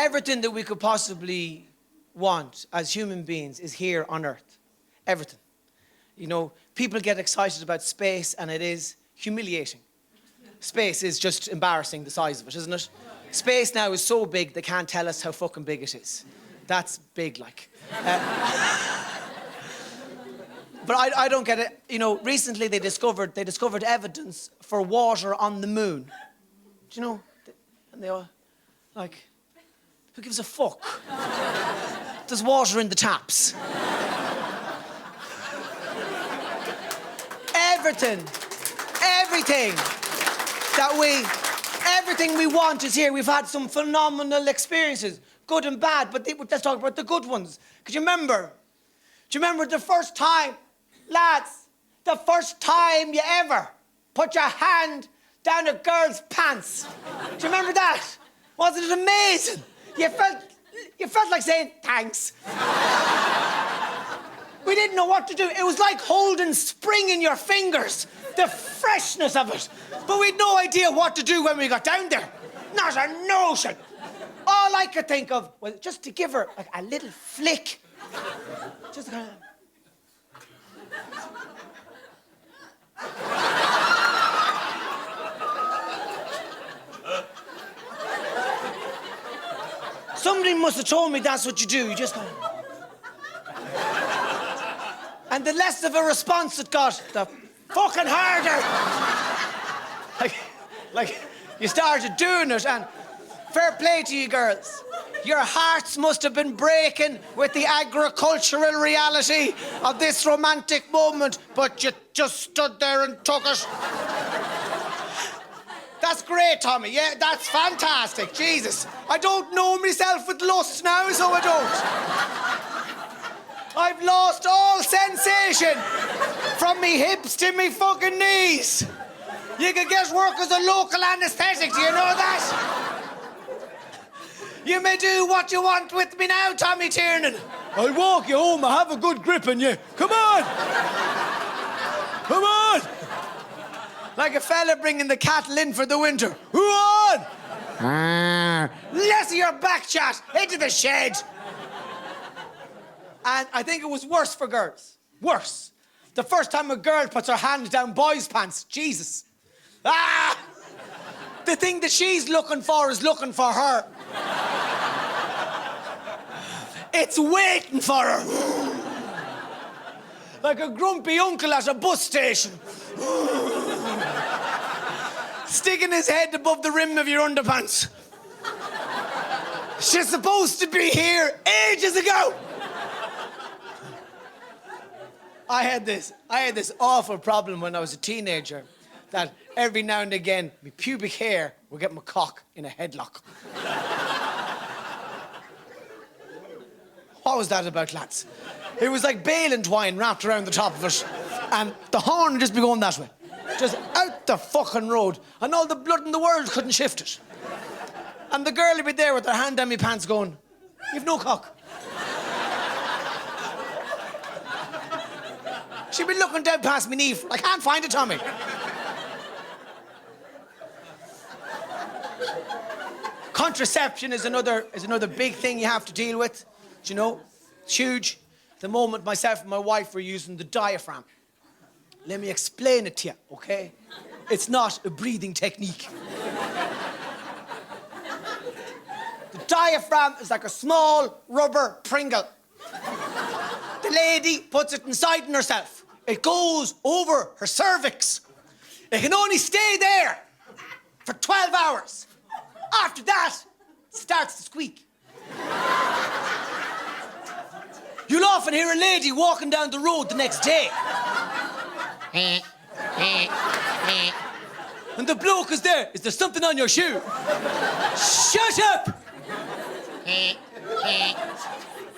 Everything that we could possibly want as human beings is here on Earth. Everything. You know, people get excited about space and it is humiliating. Space is just embarrassing, the size of it, isn't it? Space now is so big they can't tell us how fucking big it is. That's big, like. But I don't get it. You know, recently they discovered evidence for water on the moon. Do you know? And they all, like, who gives a fuck? There's water in the taps. Everything we want is here. We've had some phenomenal experiences, good and bad, but let's talk about the good ones. Do you remember the first time, lads, the first time you ever put your hand down a girl's pants? Do you remember that? Wasn't it amazing? You felt like saying thanks. We didn't know what to do. It was like holding spring in your fingers, the freshness of it. But we'd no idea what to do when we got down there. Not a notion. All I could think of was just to give her like a little flick. Just kind of... Somebody must have told me that's what you do. You just kind of... And the less of a response it got, the fucking harder. Like you started doing it, and fair play to you girls. Your hearts must have been breaking with the agricultural reality of this romantic moment, but you just stood there and took it. That's great, Tommy. Yeah, that's fantastic. Jesus. I don't know myself with lust now, so I don't. I've lost all sensation from me hips to me fucking knees. You could get work as a local anaesthetic, do you know that? You may do what you want with me now, Tommy Tiernan. I'll walk you home. I have a good grip on you. Come on! Come on! Like a fella bringing the cattle in for the winter. Who on? Less of your back chat. Into the shed. And I think it was worse for girls. Worse. The first time a girl puts her hand down boys' pants. Jesus. Ah! The thing that she's looking for is looking for her. It's waiting for her. Like a grumpy uncle at a bus station. Sticking his head above the rim of your underpants. She's supposed to be here ages ago. I had this awful problem when I was a teenager, that every now and again, my pubic hair would get my cock in a headlock. What was that about, lads? It was like baling twine wrapped around the top of it, and the horn would just be going that way. Just out the fucking road, and all the blood in the world couldn't shift it. And the girl would be there with her hand down my pants going, "You've no cock." She'd be looking down past me knee. I can't find it, Tommy. Contraception is another big thing you have to deal with. Do you know? It's huge. At the moment, myself and my wife were using the diaphragm. Let me explain it to you, okay? It's not a breathing technique. The diaphragm is like a small rubber Pringle. The lady puts it inside herself. It goes over her cervix. It can only stay there for 12 hours. After that, it starts to squeak. You'll often hear a lady walking down the road the next day. And the bloke is there. Is there something on your shoe? Shut up!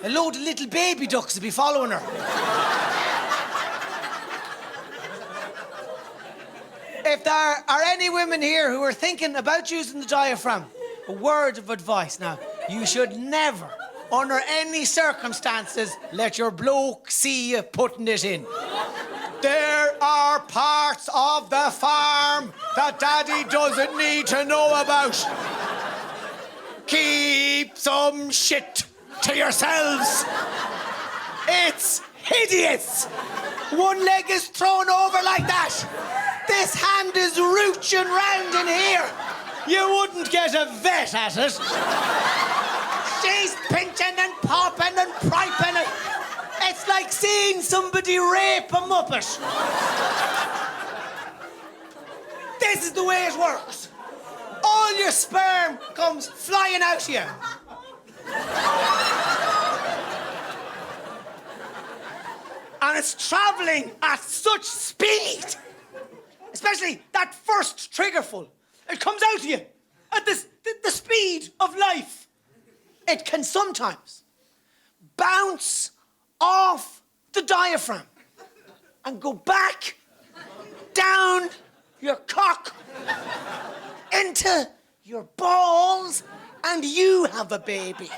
A load of little baby ducks will be following her. If there are any women here who are thinking about using the diaphragm, a word of advice now. You should never, under any circumstances, let your bloke see you putting it in. There are parts of the farm that Daddy doesn't need to know about. Keep some shit to yourselves. It's hideous. One leg is thrown over like that. This hand is rooching round in here. You wouldn't get a vet at it. She's pinching and popping and priping it. It's like seeing somebody rape a muppet. This is the way it works. All your sperm comes flying out of you. And it's travelling at such speed. Especially that first triggerful. It comes out of you at the speed of life. It can sometimes bounce off the diaphragm and go back down your cock into your balls, and you have a baby.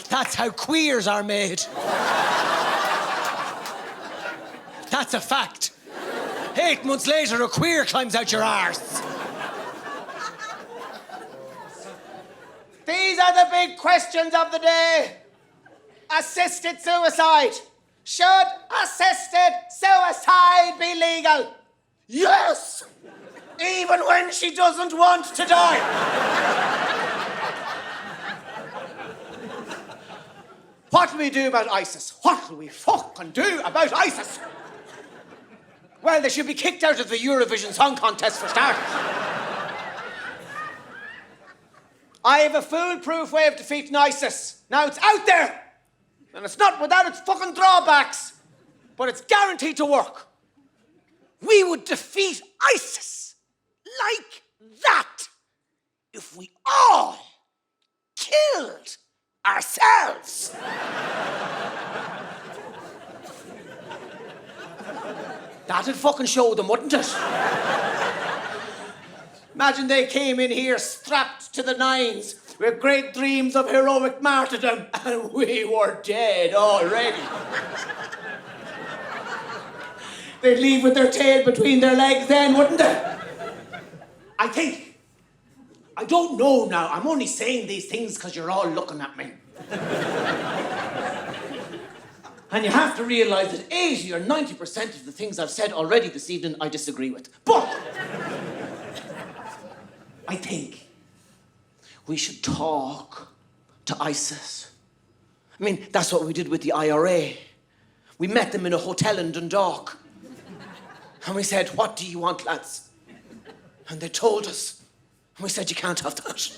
That's how queers are made. That's a fact. 8 months later, a queer climbs out your arse. These are the big questions of the day. Assisted suicide. Should assisted suicide be legal? Yes! Even when she doesn't want to die. What do we do about ISIS? What do we fucking do about ISIS? Well, they should be kicked out of the Eurovision Song Contest for starters. I have a foolproof way of defeating ISIS. Now, it's out there. And it's not without its fucking drawbacks. But it's guaranteed to work. We would defeat ISIS like that if we all killed ourselves. That'd fucking show them, wouldn't it? Imagine they came in here strapped to the nines with great dreams of heroic martyrdom, and we were dead already. They'd leave with their tail between their legs then, wouldn't they? I don't know now. I'm only saying these things because you're all looking at me. And you have to realise that 80 or 90% of the things I've said already this evening I disagree with. But I think we should talk to ISIS. I mean, that's what we did with the IRA. We met them in a hotel in Dundalk. And we said, "What do you want, lads?" And they told us. And we said, "You can't have that."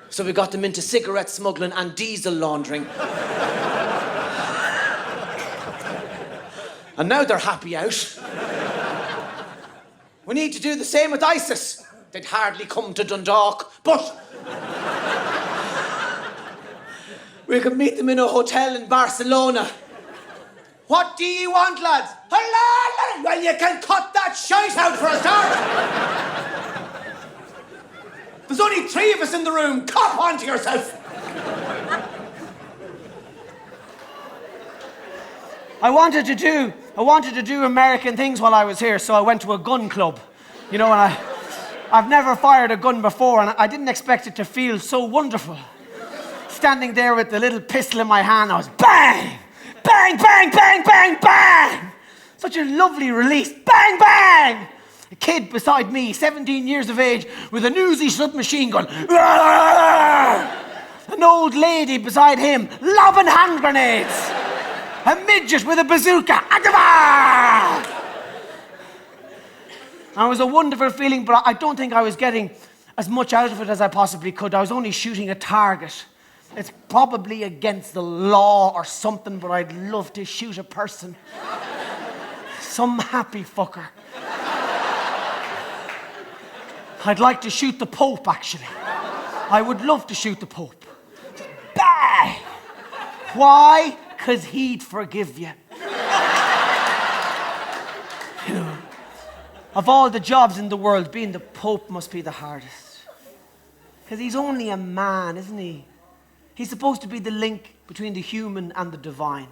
So we got them into cigarette smuggling and diesel laundering. And now they're happy out. We need to do the same with ISIS. They'd hardly come to Dundalk, but we could meet them in a hotel in Barcelona. What do you want, lads? Hello! Well, you can cut that shite out for a start. There's only 3 of us in the room. Cop onto yourself. I wanted to do American things while I was here, so I went to a gun club. You know, and I've never fired a gun before, and I didn't expect it to feel so wonderful. Standing there with the little pistol in my hand, I was bang! Bang, bang, bang, bang, bang! Such a lovely release. Bang, bang! A kid beside me, 17 years of age, with an Uzi submachine gun. An old lady beside him, lobbing hand grenades. A midget with a bazooka. It was a wonderful feeling, but I don't think I was getting as much out of it as I possibly could. I was only shooting a target. It's probably against the law or something, but I'd love to shoot a person. Some happy fucker. I'd like to shoot the Pope, actually. I would love to shoot the Pope. Bang! Why? Because he'd forgive you. You know, of all the jobs in the world, being the Pope must be the hardest. Because he's only a man, isn't he? He's supposed to be the link between the human and the divine.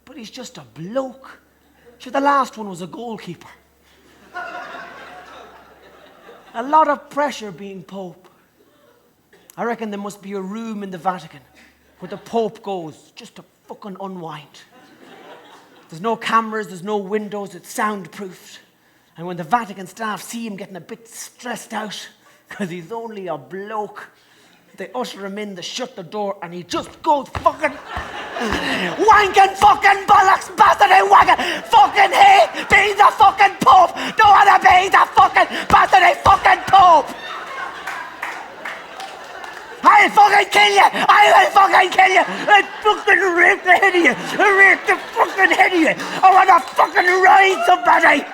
but he's just a bloke. Sure, the last one was a goalkeeper. A lot of pressure being Pope. I reckon there must be a room in the Vatican where the Pope goes just to fucking unwind. There's no cameras, there's no windows, it's soundproofed. And when the Vatican staff see him getting a bit stressed out because he's only a bloke, they usher him in, they shut the door, and he just goes fucking wanking fucking bollocks, bastard and wanking, fucking hate being the fucking Pope, don't wanna be the fucking bastard and fucking Pope. I'll fucking kill you! I will fucking kill you! I'll fucking rip the head of you! I'll rip the fucking head of you! I wanna fucking ride somebody!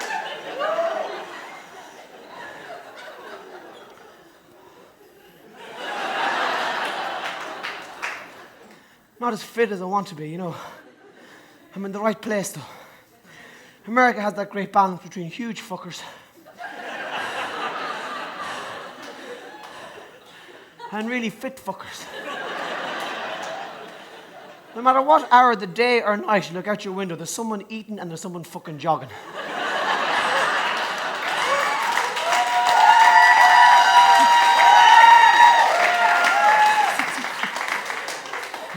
Not as fit as I want to be, you know. I'm in the right place, though. America has that great balance between huge fuckers and really fit fuckers. No matter what hour of the day or night you look out your window, there's someone eating and there's someone fucking jogging.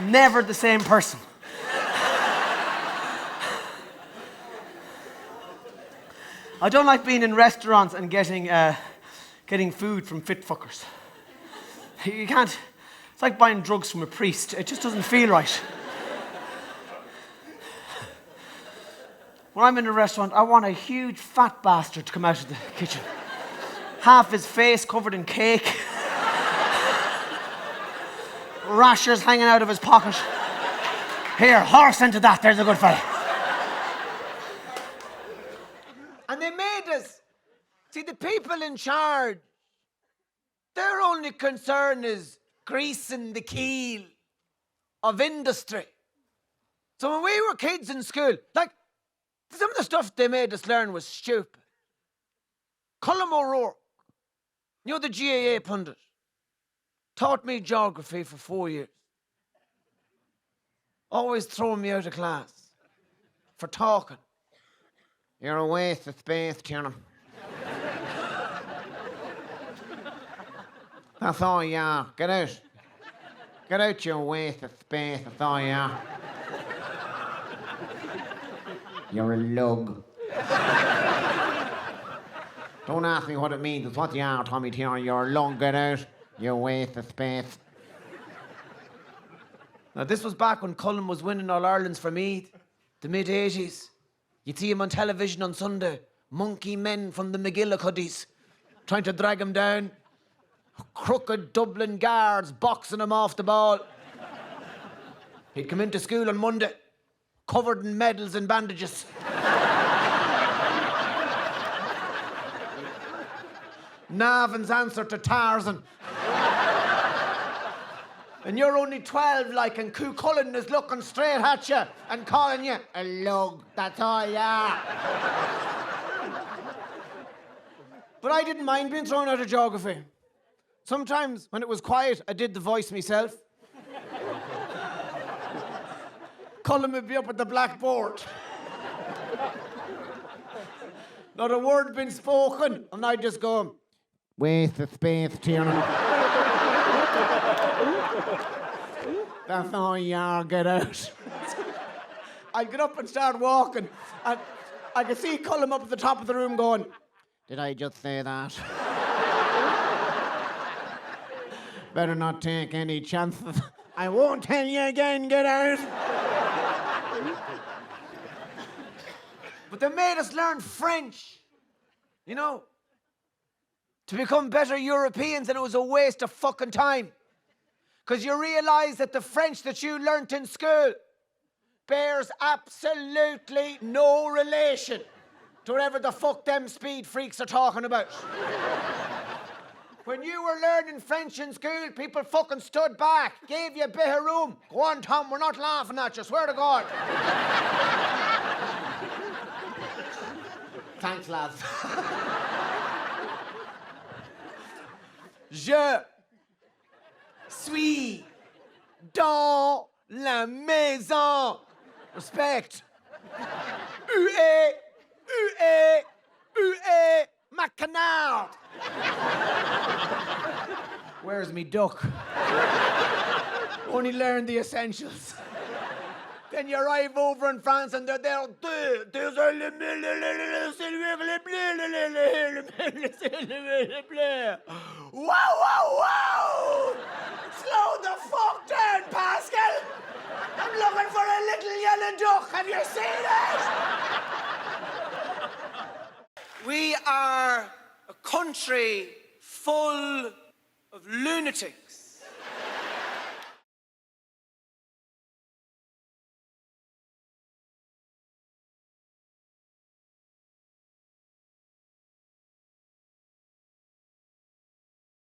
Never the same person. I don't like being in restaurants and getting food from fit fuckers. You can't. It's like buying drugs from a priest. It just doesn't feel right. When I'm in a restaurant, I want a huge fat bastard to come out of the kitchen. Half his face covered in cake. Rashers hanging out of his pocket. Here, horse into that, there's a good fella. And they made us. See, the people in charge, their only concern is greasing the keel of industry. So when we were kids in school, like, some of the stuff they made us learn was stupid. Colm O'Rourke, you know the GAA pundit, taught me geography for 4 years. Always throwing me out of class for talking. You're a waste of space, Tiernan. That's all you are. Get out. Get out, you waste of space. That's all you are. You're a lug. Don't ask me what it means. It's what you are, Tommy Tiernan. You're a lug. Get out. You waste of space. Now, this was back when Cullen was winning All-Irelands for Meath, the mid-80s. You'd see him on television on Sunday. Monkey men from the McGillicuddies trying to drag him down. Crooked Dublin guards boxing him off the ball. He'd come into school on Monday, covered in medals and bandages. Navan's answer to Tarzan. And you're only 12, like, and Coo Cullen is looking straight at you and calling you a lug. That's all you are. But I didn't mind being thrown out of geography. Sometimes, when it was quiet, I did the voice myself. Cullen would be up at the blackboard. Not a word been spoken, and I'd just go, waste of space, Tiernan. That's all you are, get out. I'd get up and start walking, and I could see Cullen up at the top of the room going, did I just say that? Better not take any chances. I won't tell you again, get out. But they made us learn French, you know, to become better Europeans, and it was a waste of fucking time. Because you realise that the French that you learnt in school bears absolutely no relation to whatever the fuck them speed freaks are talking about. When you were learning French in school, people fucking stood back, gave you a bit of room. Go on, Tom, we're not laughing at you, swear to God. Thanks, lads. Je suis dans la maison. Respect. my canard. Where's me duck? Only learn the essentials. Then you arrive over in France and they're there. Wow, wow, wow! Slow the fuck down, Pascal! I'm looking for a little yellow duck. Have you seen it? We are a country full of lunatics.